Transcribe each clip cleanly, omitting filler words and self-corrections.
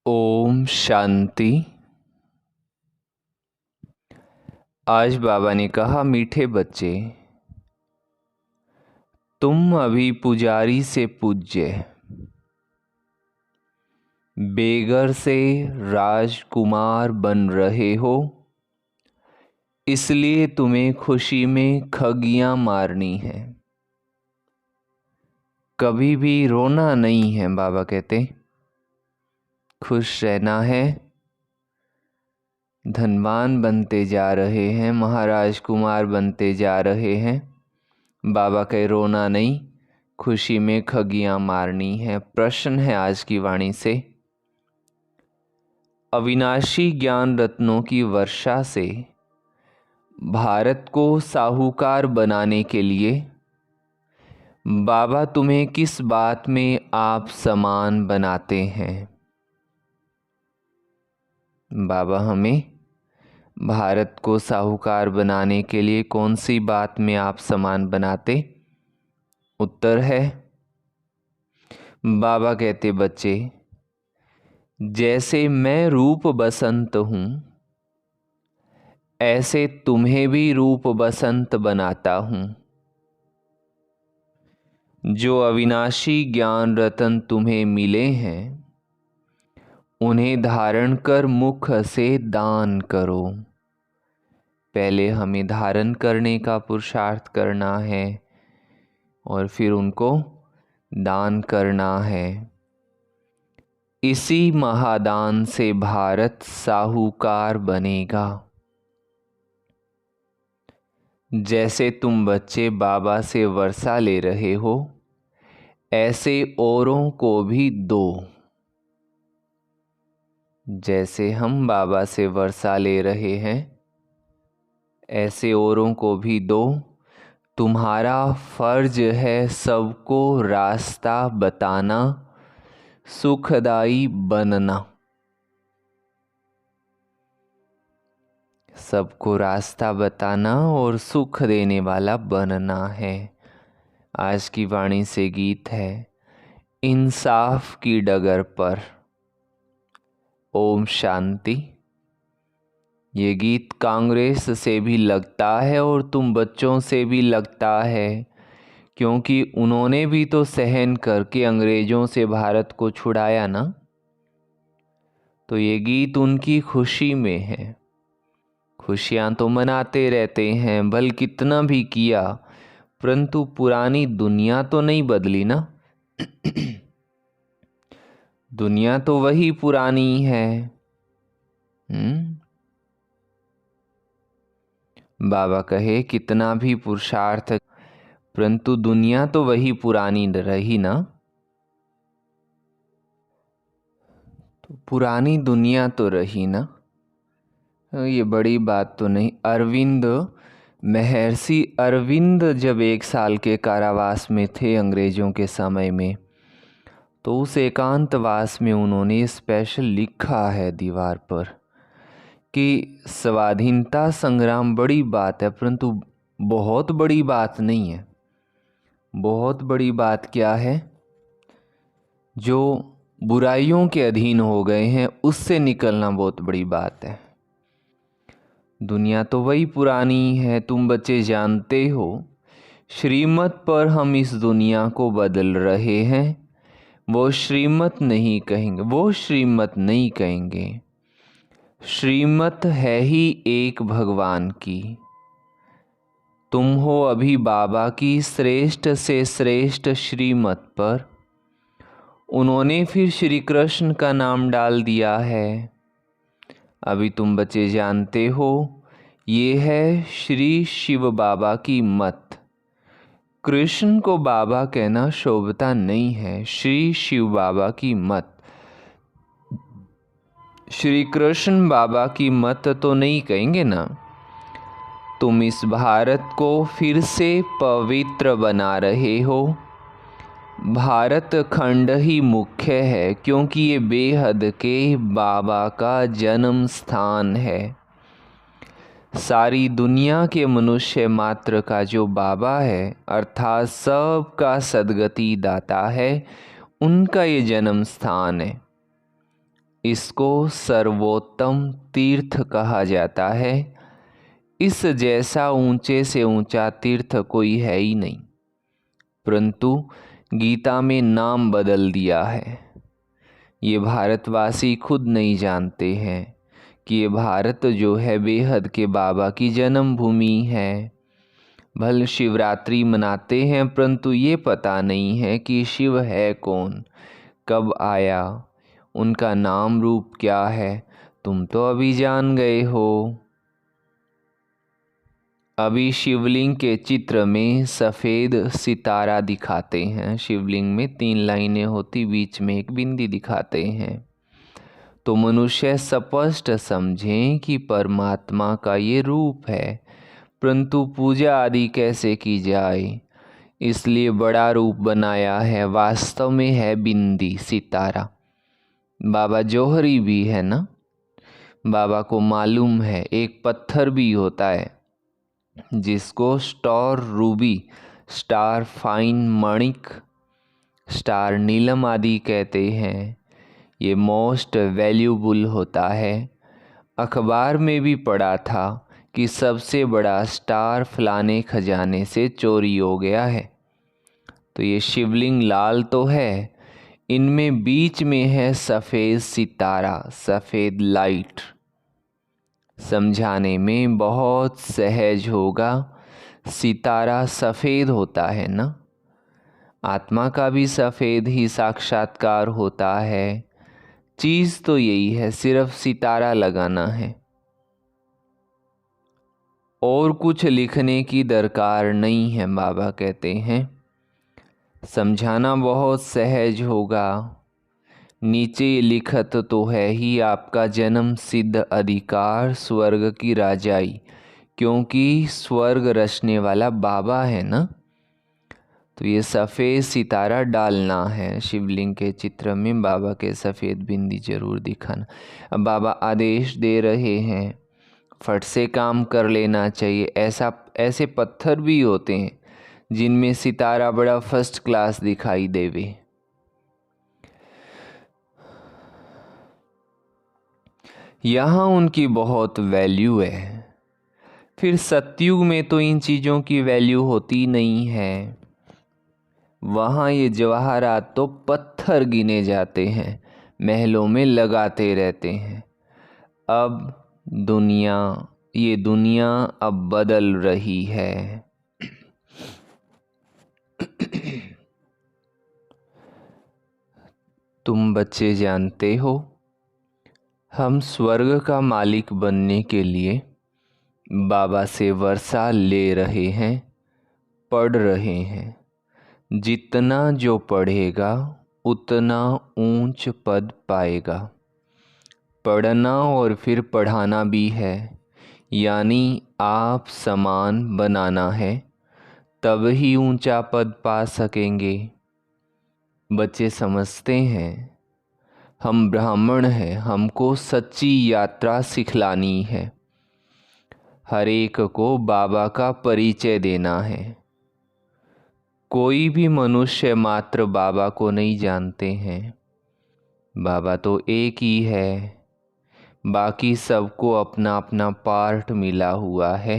ओम शांति। आज बाबा ने कहा, मीठे बच्चे, तुम अभी पुजारी से पूज्य, बेगर से राजकुमार बन रहे हो, इसलिए तुम्हें खुशी में खगियां मारनी है। कभी भी रोना नहीं है। बाबा कहते खुश रहना है। धनवान बनते जा रहे हैं, महाराज कुमार बनते जा रहे हैं। बाबा कहे रोना नहीं, खुशी में खगियां मारनी है। प्रश्न है आज की वाणी से, अविनाशी ज्ञान रत्नों की वर्षा से भारत को साहूकार बनाने के लिए बाबा तुम्हें किस बात में आप समान बनाते हैं? बाबा हमें भारत को साहूकार बनाने के लिए कौन सी बात में आप समान बनाते? उत्तर है, बाबा कहते बच्चे, जैसे मैं रूप बसंत हूँ, ऐसे तुम्हें भी रूप बसंत बनाता हूँ। जो अविनाशी ज्ञान रतन तुम्हें मिले हैं, उन्हें धारण कर मुख से दान करो। पहले हमें धारण करने का पुरुषार्थ करना है और फिर उनको दान करना है। इसी महादान से भारत साहूकार बनेगा। जैसे तुम बच्चे बाबा से वर्षा ले रहे हो, ऐसे औरों को भी दो। जैसे हम बाबा से वर्षा ले रहे हैं, ऐसे औरों को भी दो। तुम्हारा फर्ज है सबको रास्ता बताना, सुखदाई बनना। सबको रास्ता बताना और सुख देने वाला बनना है। आज की वाणी से गीत है, इंसाफ की डगर पर। ओम शांति। ये गीत कांग्रेस से भी लगता है और तुम बच्चों से भी लगता है, क्योंकि उन्होंने भी तो सहन करके अंग्रेजों से भारत को छुड़ाया ना। तो ये गीत उनकी खुशी में है। खुशियां तो मनाते रहते हैं, भल कितना भी किया, परंतु पुरानी दुनिया तो नहीं बदली ना। दुनिया तो वही पुरानी है। बाबा कहे कितना भी पुरुषार्थ, परंतु दुनिया तो वही पुरानी रही ना। तो पुरानी दुनिया तो रही ना, ये बड़ी बात तो नहीं। महर्षि अरविंद जब 1 साल के कारावास में थे अंग्रेजों के समय में, तो उस एकांतवास में उन्होंने स्पेशल लिखा है दीवार पर कि स्वाधीनता संग्राम बड़ी बात है, परंतु बहुत बड़ी बात नहीं है। बहुत बड़ी बात क्या है? जो बुराइयों के अधीन हो गए हैं, उससे निकलना बहुत बड़ी बात है। दुनिया तो वही पुरानी है। तुम बच्चे जानते हो, श्रीमत पर हम इस दुनिया को बदल रहे हैं। वो श्रीमत नहीं कहेंगे, वो श्रीमत नहीं कहेंगे। श्रीमत है ही एक भगवान की। तुम हो अभी बाबा की श्रेष्ठ से श्रेष्ठ श्रीमत पर। उन्होंने फिर श्री कृष्ण का नाम डाल दिया है। अभी तुम बच्चे जानते हो, ये है श्री शिव बाबा की मत। कृष्ण को बाबा कहना शोभता नहीं है, श्री शिव बाबा की मत। श्री कृष्ण बाबा की मत तो नहीं कहेंगे ना। तुम इस भारत को फिर से पवित्र बना रहे हो। भारत खंड ही मुख्य है, क्योंकि ये बेहद के बाबा का जन्म स्थान है। सारी दुनिया के मनुष्य मात्र का जो बाबा है, अर्थात सबका सद्गति दाता है, उनका ये जन्म स्थान है। इसको सर्वोत्तम तीर्थ कहा जाता है। इस जैसा ऊंचे से ऊंचा तीर्थ कोई है ही नहीं, परंतु गीता में नाम बदल दिया है। ये भारतवासी खुद नहीं जानते हैं कि ये भारत जो है बेहद के बाबा की जन्मभूमि है। भले शिवरात्रि मनाते हैं, परंतु ये पता नहीं है कि शिव है कौन, कब आया, उनका नाम रूप क्या है। तुम तो अभी जान गए हो। अभी शिवलिंग के चित्र में सफ़ेद सितारा दिखाते हैं। शिवलिंग में 3 लाइनें होती, बीच में एक बिंदी दिखाते हैं, तो मनुष्य स्पष्ट समझें कि परमात्मा का ये रूप है। परंतु पूजा आदि कैसे की जाए, इसलिए बड़ा रूप बनाया है। वास्तव में है बिंदी सितारा। बाबा जौहरी भी है ना, बाबा को मालूम है। एक पत्थर भी होता है जिसको स्टार रूबी, स्टार फाइन मणिक, स्टार नीलम आदि कहते हैं। ये मोस्ट वैल्यूबल होता है। अखबार में भी पढ़ा था कि सबसे बड़ा स्टार फलाने खजाने से चोरी हो गया है। तो ये शिवलिंग लाल तो है, इनमें बीच में है सफ़ेद सितारा, सफ़ेद लाइट। समझाने में बहुत सहज होगा। सितारा सफ़ेद होता है ना, आत्मा का भी सफ़ेद ही साक्षात्कार होता है। चीज़ तो यही है, सिर्फ सितारा लगाना है, और कुछ लिखने की दरकार नहीं है। बाबा कहते हैं समझाना बहुत सहज होगा। नीचे लिखत तो है ही आपका जन्म सिद्ध अधिकार स्वर्ग की राजाई, क्योंकि स्वर्ग रचने वाला बाबा है ना। तो ये सफ़ेद सितारा डालना है शिवलिंग के चित्र में। बाबा के सफ़ेद बिंदी जरूर दिखाना। अब बाबा आदेश दे रहे हैं, फट से काम कर लेना चाहिए। ऐसे पत्थर भी होते हैं जिनमें सितारा बड़ा फर्स्ट क्लास दिखाई देवे। यहाँ उनकी बहुत वैल्यू है। फिर सतयुग में तो इन चीज़ों की वैल्यू होती नहीं है। वहाँ ये जवाहरात तो पत्थर गिने जाते हैं, महलों में लगाते रहते हैं। अब ये दुनिया अब बदल रही है। तुम बच्चे जानते हो, हम स्वर्ग का मालिक बनने के लिए बाबा से वर्षा ले रहे हैं, पढ़ रहे हैं। जितना जो पढ़ेगा उतना ऊंच पद पाएगा। पढ़ना और फिर पढ़ाना भी है, यानी आप समान बनाना है, तब ही ऊंचा पद पा सकेंगे। बच्चे समझते हैं हम ब्राह्मण हैं, हमको सच्ची यात्रा सिखलानी है। हर एक को बाबा का परिचय देना है। कोई भी मनुष्य मात्र बाबा को नहीं जानते हैं। बाबा तो एक ही है, बाकी सबको अपना अपना पार्ट मिला हुआ है।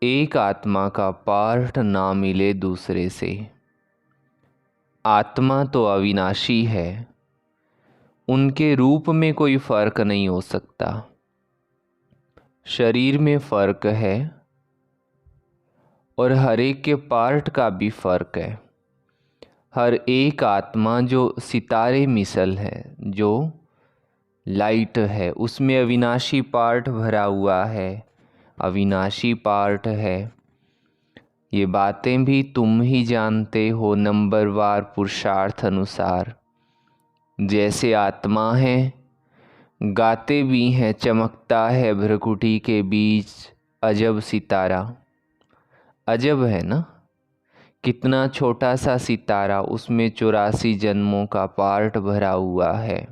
एक आत्मा का पार्ट ना मिले दूसरे से। आत्मा तो अविनाशी है, उनके रूप में कोई फर्क नहीं हो सकता। शरीर में फर्क है और हर एक के पार्ट का भी फर्क है। हर एक आत्मा जो सितारे मिसल है, जो लाइट है, उसमें अविनाशी पार्ट भरा हुआ है, अविनाशी पार्ट है। ये बातें भी तुम ही जानते हो नंबरवार पुरुषार्थ अनुसार। जैसे आत्मा है, गाते भी हैं, चमकता है भ्रकुटी के बीच अजब सितारा। अजब है ना, कितना छोटा सा सितारा, उसमें 84 जन्मों का पार्ट भरा हुआ है।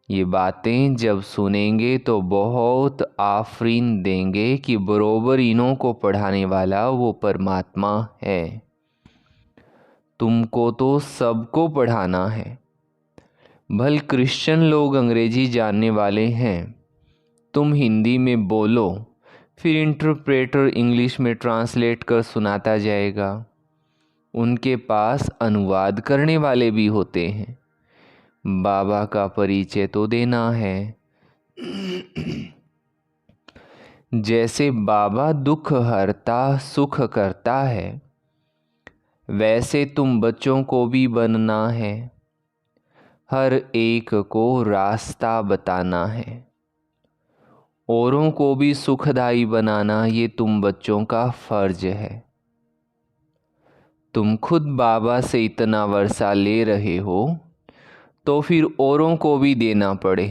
ये बातें जब सुनेंगे तो बहुत आफरीन देंगे कि बरोबर इन्हों को पढ़ाने वाला वो परमात्मा है। तुमको तो सबको पढ़ाना है, भल क्रिश्चियन लोग अंग्रेजी जानने वाले हैं, तुम हिंदी में बोलो, फिर इंटरप्रेटर इंग्लिश में ट्रांसलेट कर सुनाता जाएगा। उनके पास अनुवाद करने वाले भी होते हैं। बाबा का परिचय तो देना है। जैसे बाबा दुख हरता सुख करता है, वैसे तुम बच्चों को भी बनना है। हर एक को रास्ता बताना है, औरों को भी सुखदाई बनाना, ये तुम बच्चों का फर्ज है। तुम खुद बाबा से इतना वर्षा ले रहे हो तो फिर औरों को भी देना पड़े।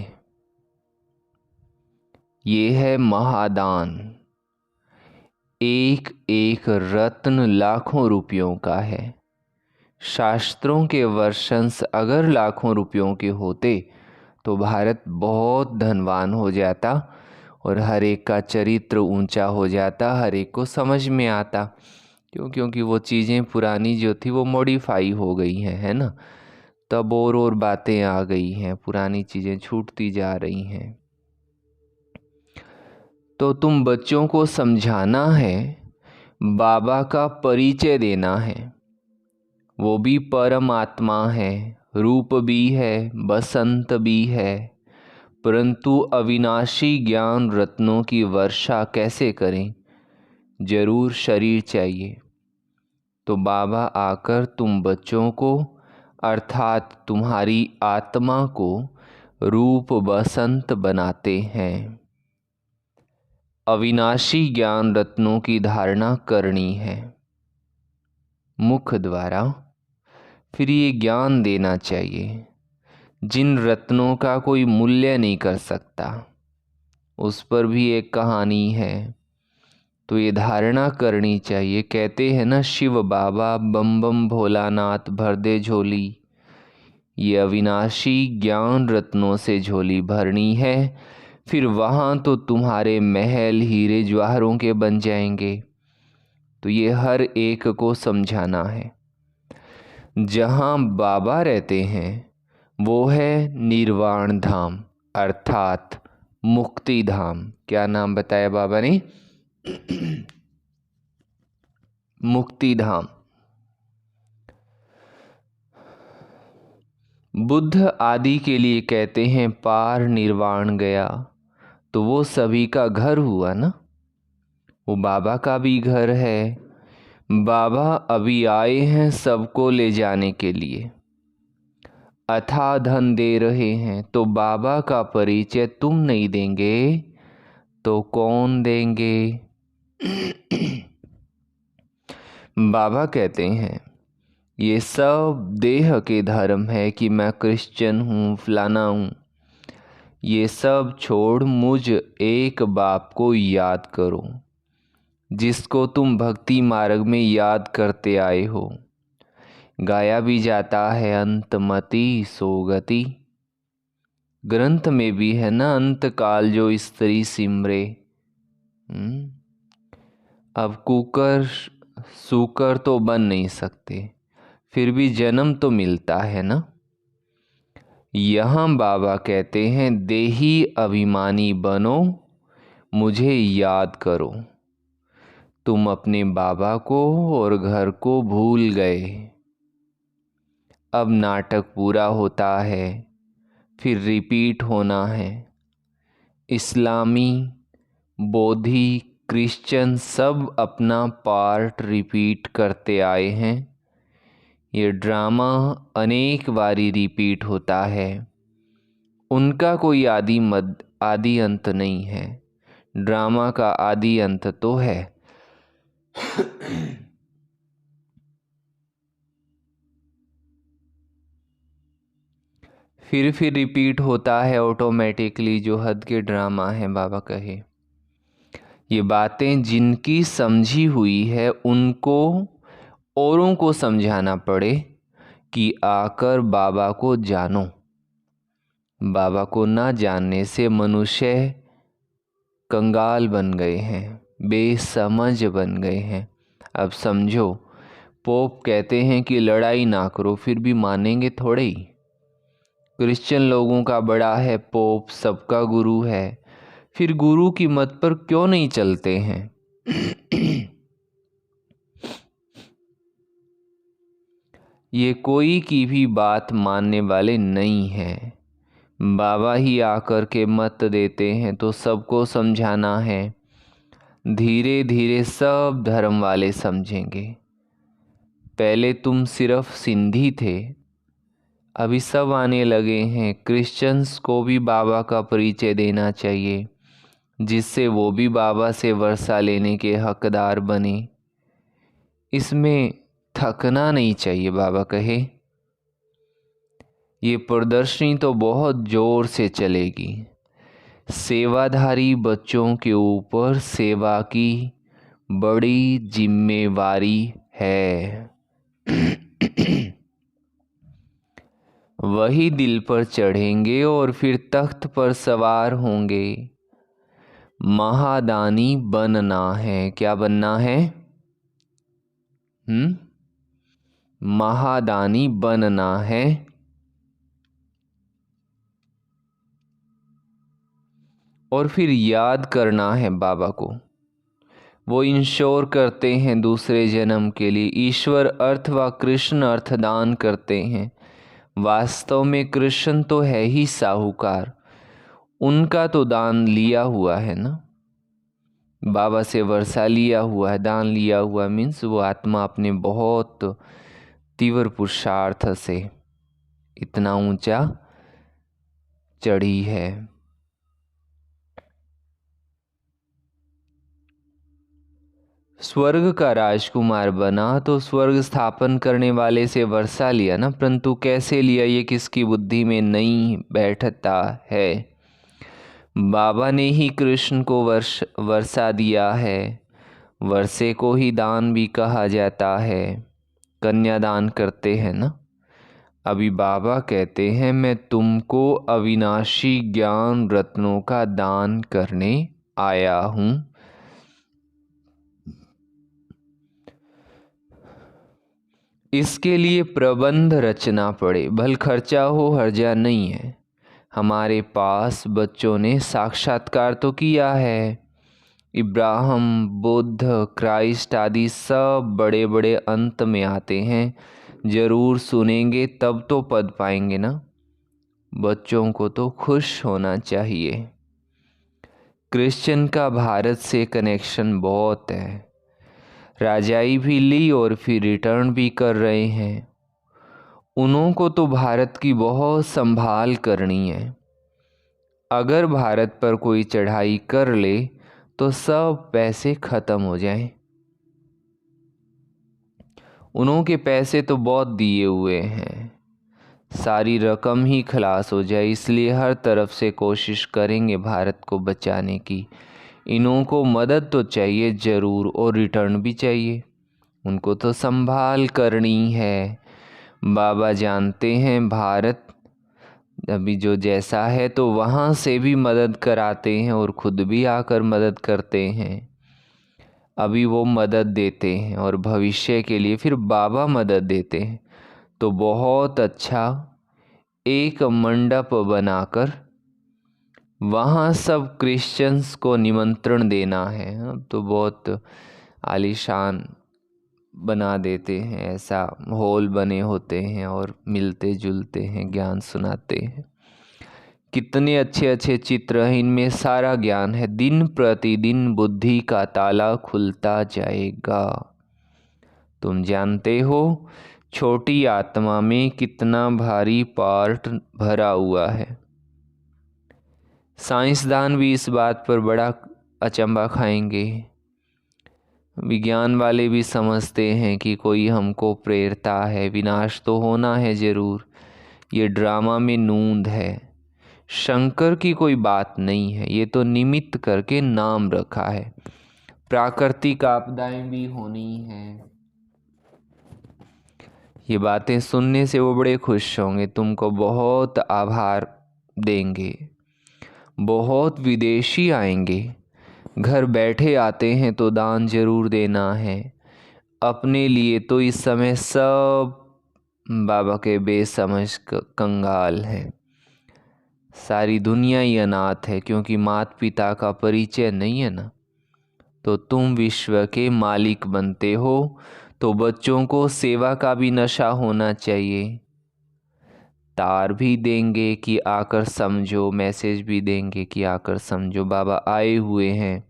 ये है महादान। एक एक रत्न लाखों रुपयों का है। शास्त्रों के वर्षंस अगर लाखों रुपयों के होते तो भारत बहुत धनवान हो जाता और हर एक का चरित्र ऊंचा हो जाता, हर एक को समझ में आता। क्योंकि वो चीज़ें पुरानी जो थी वो मॉडिफाई हो गई हैं, है ना। तब और बातें आ गई हैं, पुरानी चीज़ें छूटती जा रही हैं। तो तुम बच्चों को समझाना है, बाबा का परिचय देना है। वो भी परमात्मा है, रूप भी है, बसंत भी है, परंतु अविनाशी ज्ञान रत्नों की वर्षा कैसे करें? जरूर शरीर चाहिए। तो बाबा आकर तुम बच्चों को अर्थात तुम्हारी आत्मा को रूप बसंत बनाते हैं। अविनाशी ज्ञान रत्नों की धारणा करनी है मुख द्वारा, फिर ये ज्ञान देना चाहिए। जिन रत्नों का कोई मूल्य नहीं कर सकता, उस पर भी एक कहानी है, तो ये धारणा करनी चाहिए। कहते हैं ना, शिव बाबा बम बम भोलानाथ भर दे झोली। ये अविनाशी ज्ञान रत्नों से झोली भरनी है, फिर वहाँ तो तुम्हारे महल हीरे जवाहरों के बन जाएंगे। तो ये हर एक को समझाना है। जहाँ बाबा रहते हैं वो है निर्वाण धाम अर्थात मुक्ति धाम। क्या नाम बताया बाबा ने? मुक्ति धाम। बुद्ध आदि के लिए कहते हैं पार निर्वाण गया, तो वो सभी का घर हुआ ना, वो बाबा का भी घर है। बाबा अभी आए हैं सबको ले जाने के लिए, अथाह धन दे रहे हैं। तो बाबा का परिचय तुम नहीं देंगे तो कौन देंगे? बाबा कहते हैं ये सब देह के धर्म है कि मैं क्रिश्चियन हूँ, फलाना हूँ। ये सब छोड़ मुझ एक बाप को याद करो, जिसको तुम भक्ति मार्ग में याद करते आए हो। गाया भी जाता है अंतमति सोगति, ग्रंथ में भी है ना, अंत काल जो स्त्री सिमरे। अब कुकर सूकर तो बन नहीं सकते, फिर भी जन्म तो मिलता है ना। यहाँ बाबा कहते हैं देही अभिमानी बनो, मुझे याद करो। तुम अपने बाबा को और घर को भूल गए। अब नाटक पूरा होता है, फिर रिपीट होना है। इस्लामी, बौद्धि, क्रिश्चियन सब अपना पार्ट रिपीट करते आए हैं। ये ड्रामा अनेक बारी रिपीट होता है। उनका कोई आदि अंत नहीं है, ड्रामा का आदि अंत तो है। फिर रिपीट होता है ऑटोमेटिकली, जो हद के ड्रामा है बाबा कहे। ये बातें जिनकी समझी हुई है उनको औरों को समझाना पड़े कि आकर बाबा को जानो। बाबा को ना जानने से मनुष्य कंगाल बन गए हैं, बेसमझ बन गए हैं। अब समझो, पोप कहते हैं कि लड़ाई ना करो, फिर भी मानेंगे थोड़े ही। क्रिश्चियन लोगों का बड़ा है, पोप सबका गुरु है, फिर गुरु की मत पर क्यों नहीं चलते हैं? ये कोई की भी बात मानने वाले नहीं हैं। बाबा ही आकर के मत देते हैं तो सबको समझाना है। धीरे धीरे सब धर्म वाले समझेंगे। पहले तुम सिर्फ सिंधी थे, अभी सब आने लगे हैं। क्रिश्चियंस को भी बाबा का परिचय देना चाहिए, जिससे वो भी बाबा से वर्षा लेने के हकदार बने। इसमें थकना नहीं चाहिए। बाबा कहे ये प्रदर्शनी तो बहुत जोर से चलेगी। सेवाधारी बच्चों के ऊपर सेवा की बड़ी जिम्मेवारी है। वही दिल पर चढ़ेंगे और फिर तख्त पर सवार होंगे। महादानी बनना है। क्या बनना है? महादानी बनना है। और फिर याद करना है बाबा को। वो इंश्योर करते हैं दूसरे जन्म के लिए। ईश्वर अर्थ व कृष्ण अर्थ दान करते हैं। वास्तव में कृष्ण तो है ही साहूकार, उनका तो दान लिया हुआ है ना। बाबा से वर्षा लिया हुआ है, दान लिया हुआ मीन्स वो आत्मा अपने बहुत तीव्र पुरुषार्थ से इतना ऊंचा चढ़ी है। स्वर्ग का राजकुमार बना तो स्वर्ग स्थापन करने वाले से वर्षा लिया ना, परंतु कैसे लिया ये किसकी बुद्धि में नहीं बैठता है। बाबा ने ही कृष्ण को वर्षा दिया है। वर्षे को ही दान भी कहा जाता है। कन्यादान करते हैं ना। अभी बाबा कहते हैं मैं तुमको अविनाशी ज्ञान रत्नों का दान करने आया हूँ। इसके लिए प्रबंध रचना पड़े, भल खर्चा हो हर्जा नहीं है। हमारे पास बच्चों ने साक्षात्कार तो किया है। इब्राहिम, बुद्ध, क्राइस्ट आदि सब बड़े बड़े अंत में आते हैं। जरूर सुनेंगे तब तो पद पाएंगे ना। बच्चों को तो खुश होना चाहिए। क्रिश्चियन का भारत से कनेक्शन बहुत है। राजाई भी ली और फिर रिटर्न भी कर रहे हैं। उन्हों को तो भारत की बहुत संभाल करनी है। अगर भारत पर कोई चढ़ाई कर ले तो सब पैसे खत्म हो जाएं। उन्हों के पैसे तो बहुत दिए हुए हैं, सारी रकम ही खलास हो जाए। इसलिए हर तरफ से कोशिश करेंगे भारत को बचाने की। इन्हों को मदद तो चाहिए ज़रूर और रिटर्न भी चाहिए। उनको तो संभाल करनी है। बाबा जानते हैं भारत अभी जो जैसा है तो वहाँ से भी मदद कराते हैं और खुद भी आकर मदद करते हैं। अभी वो मदद देते हैं और भविष्य के लिए फिर बाबा मदद देते हैं। तो बहुत अच्छा एक मंडप बनाकर वहाँ सब क्रिश्चियंस को निमंत्रण देना है। तो बहुत आलीशान बना देते हैं, ऐसा हॉल बने होते हैं और मिलते जुलते हैं, ज्ञान सुनाते हैं। कितने अच्छे अच्छे चित्र हैं, इनमें सारा ज्ञान है। दिन प्रतिदिन बुद्धि का ताला खुलता जाएगा। तुम जानते हो छोटी आत्मा में कितना भारी पार्ट भरा हुआ है। साइंसदान भी इस बात पर बड़ा अचंभा खाएंगे। विज्ञान वाले भी समझते हैं कि कोई हमको प्रेरता है, विनाश तो होना है ज़रूर। ये ड्रामा में नूंद है, शंकर की कोई बात नहीं है। ये तो निमित्त करके नाम रखा है। प्राकृतिक आपदाएं भी होनी हैं। ये बातें सुनने से वो बड़े खुश होंगे, तुमको बहुत आभार देंगे। बहुत विदेशी आएंगे, घर बैठे आते हैं तो दान जरूर देना है। अपने लिए तो इस समय सब बाबा के बेसमझ कंगाल हैं। सारी दुनिया ही अनाथ है, क्योंकि माता पिता का परिचय नहीं है ना। तो तुम विश्व के मालिक बनते हो, तो बच्चों को सेवा का भी नशा होना चाहिए। तार भी देंगे कि आकर समझो, मैसेज भी देंगे कि आकर समझो। बाबा आए हुए हैं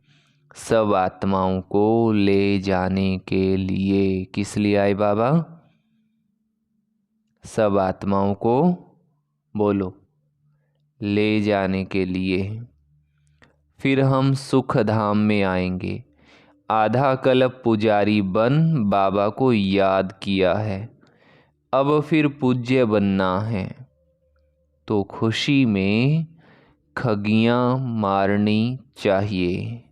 सब आत्माओं को ले जाने के लिए। किस लिए आए बाबा? सब आत्माओं को बोलो ले जाने के लिए। फिर हम सुख धाम में आएंगे। आधा कल्प पुजारी बन बाबा को याद किया है, अब फिर पूज्य बनना है। तो खुशी में खगियां मारनी चाहिए।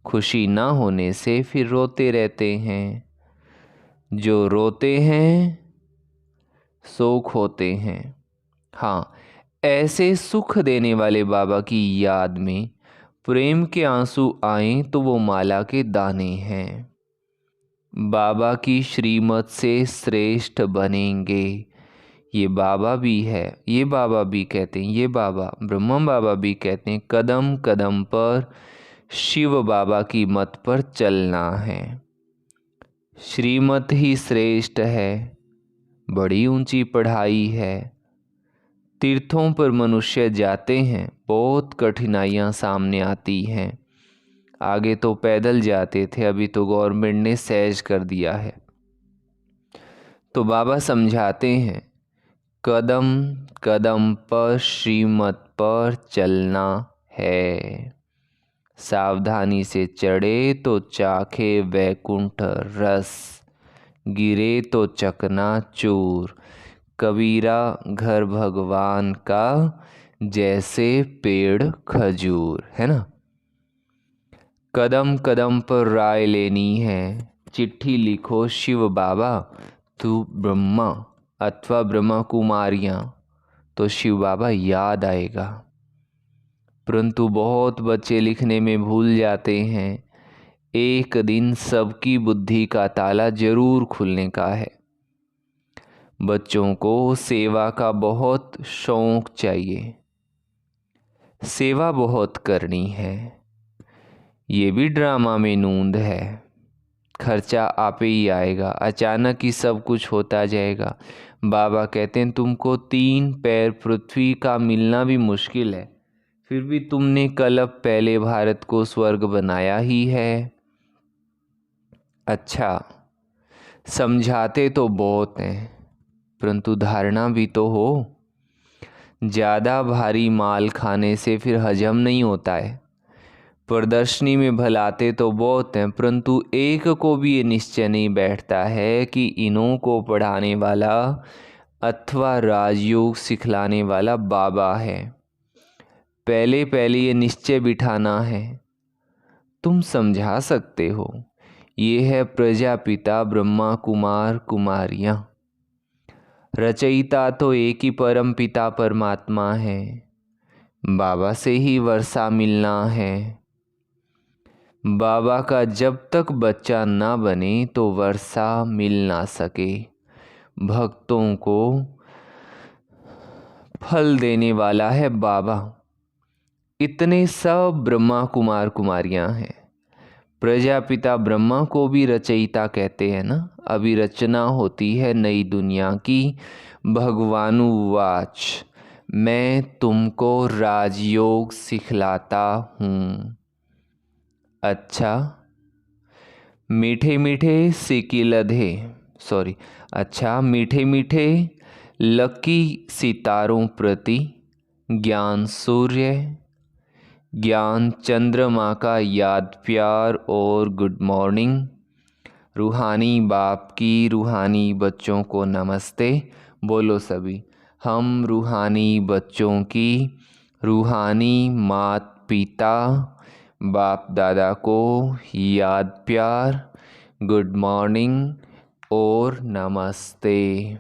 खुशी ना होने से फिर रोते रहते हैं। जो रोते हैं सो खोते हैं। हाँ, ऐसे सुख देने वाले बाबा की याद में प्रेम के आंसू आएं तो वो माला के दाने हैं। बाबा की श्रीमत से श्रेष्ठ बनेंगे। ये बाबा भी है, ये बाबा भी कहते हैं, ये बाबा ब्रह्म बाबा भी कहते हैं, कदम कदम पर शिव बाबा की मत पर चलना है। श्रीमत ही श्रेष्ठ है, बड़ी ऊंची पढ़ाई है। तीर्थों पर मनुष्य जाते हैं, बहुत कठिनाइयाँ सामने आती हैं। आगे तो पैदल जाते थे, अभी तो गवर्नमेंट ने सहज कर दिया है। तो बाबा समझाते हैं, कदम कदम पर श्रीमत पर चलना है। सावधानी से चढ़े तो चाखे वैकुंठ रस, गिरे तो चकनाचूर। कबीरा घर भगवान का, जैसे पेड़ खजूर, है ना। कदम कदम पर राय लेनी है। चिट्ठी लिखो शिव बाबा तू ब्रह्मा अथवा ब्रह्मा कुमारियाँ, तो शिव बाबा याद आएगा। परंतु बहुत बच्चे लिखने में भूल जाते हैं। एक दिन सबकी बुद्धि का ताला जरूर खुलने का है। बच्चों को सेवा का बहुत शौक चाहिए, सेवा बहुत करनी है। ये भी ड्रामा में नूंद है। खर्चा आपे ही आएगा, अचानक ही सब कुछ होता जाएगा। बाबा कहते हैं तुमको 3 पैर पृथ्वी का मिलना भी मुश्किल है, फिर भी तुमने कल्प पहले भारत को स्वर्ग बनाया ही है। अच्छा, समझाते तो बहुत हैं, परंतु धारणा भी तो हो। ज़्यादा भारी माल खाने से फिर हजम नहीं होता है। प्रदर्शनी में भलाते तो बहुत हैं, परंतु एक को भी ये निश्चय नहीं बैठता है कि इन्हों को पढ़ाने वाला अथवा राजयोग सिखलाने वाला बाबा है। पहले पहले ये निश्चय बिठाना है। तुम समझा सकते हो, ये है प्रजापिता ब्रह्मा कुमार कुमारियाँ। रचयिता तो एक ही परम पिता परमात्मा है, बाबा से ही वर्षा मिलना है। बाबा का जब तक बच्चा ना बने तो वर्षा मिल ना सके। भक्तों को फल देने वाला है बाबा। इतने सब ब्रह्मा कुमार कुमारियाँ हैं। प्रजापिता ब्रह्मा को भी रचयिता कहते हैं ना। अभी रचना होती है नई दुनिया की। भगवानुवाच, मैं तुमको राजयोग सिखलाता हूँ। अच्छा, मीठे मीठे सिकिलधे अच्छा मीठे मीठे लकी सितारों प्रति ज्ञान सूर्य, ज्ञान चंद्रमा का याद प्यार और गुड मॉर्निंग। रूहानी बाप की रूहानी बच्चों को नमस्ते। बोलो सभी, हम रूहानी बच्चों की रूहानी मात पिता बाप दादा को याद प्यार, गुड मॉर्निंग और नमस्ते।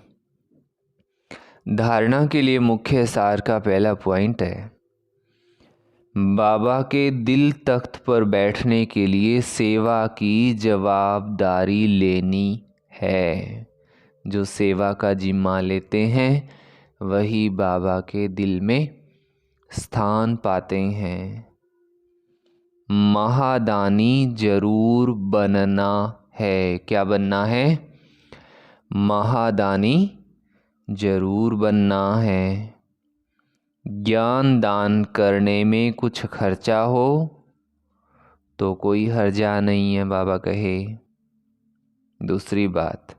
धारणा के लिए मुख्य सार का पहला पॉइंट है, बाबा के दिल तख्त पर बैठने के लिए सेवा की जवाबदारी लेनी है। जो सेवा का जिम्मा लेते हैं वही बाबा के दिल में स्थान पाते हैं। महादानी जरूर बनना है। क्या बनना है? महादानी जरूर बनना है। ज्ञान दान करने में कुछ खर्चा हो तो कोई हर्जा नहीं है, बाबा कहे। दूसरी बात,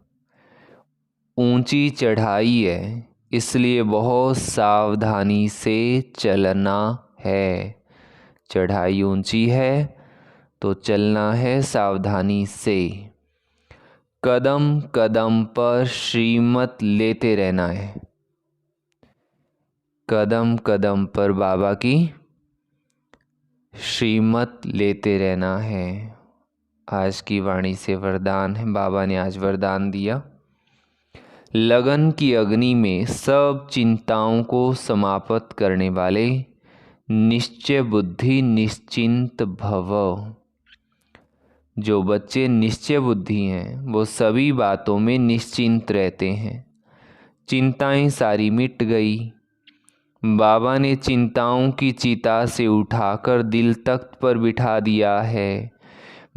ऊंची चढ़ाई है, इसलिए बहुत सावधानी से चलना है। चढ़ाई ऊंची है तो चलना है सावधानी से। कदम कदम पर श्रीमत लेते रहना है। कदम कदम पर बाबा की श्रीमत लेते रहना है। आज की वाणी से वरदान है, बाबा ने आज वरदान दिया। लगन की अग्नि में सब चिंताओं को समाप्त करने वाले निश्चय बुद्धि निश्चिंत भव। जो बच्चे निश्चय बुद्धि हैं वो सभी बातों में निश्चिंत रहते हैं। चिंताएं सारी मिट गई। बाबा ने चिंताओं की चिता से उठाकर दिल तख्त पर बिठा दिया है।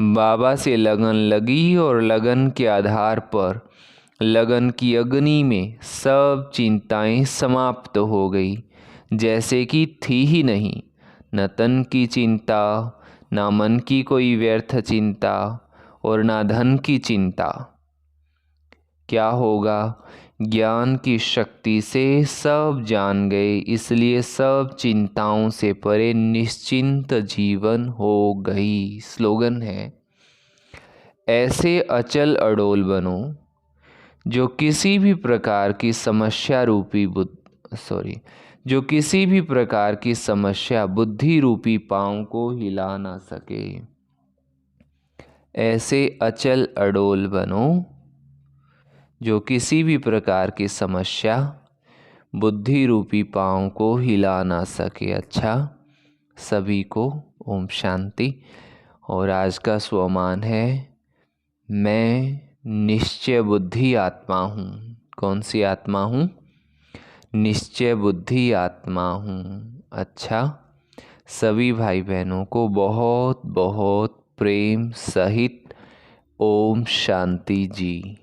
बाबा से लगन लगी और लगन के आधार पर लगन की अग्नि में सब चिंताएं समाप्त हो गई, जैसे कि थी ही नहीं। न तन की चिंता, ना मन की कोई व्यर्थ चिंता और ना धन की चिंता। क्या होगा? ज्ञान की शक्ति से सब जान गए, इसलिए सब चिंताओं से परे निश्चिंत जीवन हो गई। स्लोगन है, ऐसे अचल अडोल बनो जो किसी भी प्रकार की समस्या रूपी जो किसी भी प्रकार की समस्या बुद्धि रूपी पांव को हिला ना सके। ऐसे अचल अडोल बनो जो किसी भी प्रकार की समस्या बुद्धि रूपी पांव को हिला ना सके। अच्छा, सभी को ओम शांति। और आज का स्वमान है, मैं निश्चय बुद्धि आत्मा हूँ। कौन सी आत्मा हूँ? निश्चय बुद्धि आत्मा हूँ। अच्छा, सभी भाई बहनों को बहुत बहुत प्रेम सहित ओम शांति जी।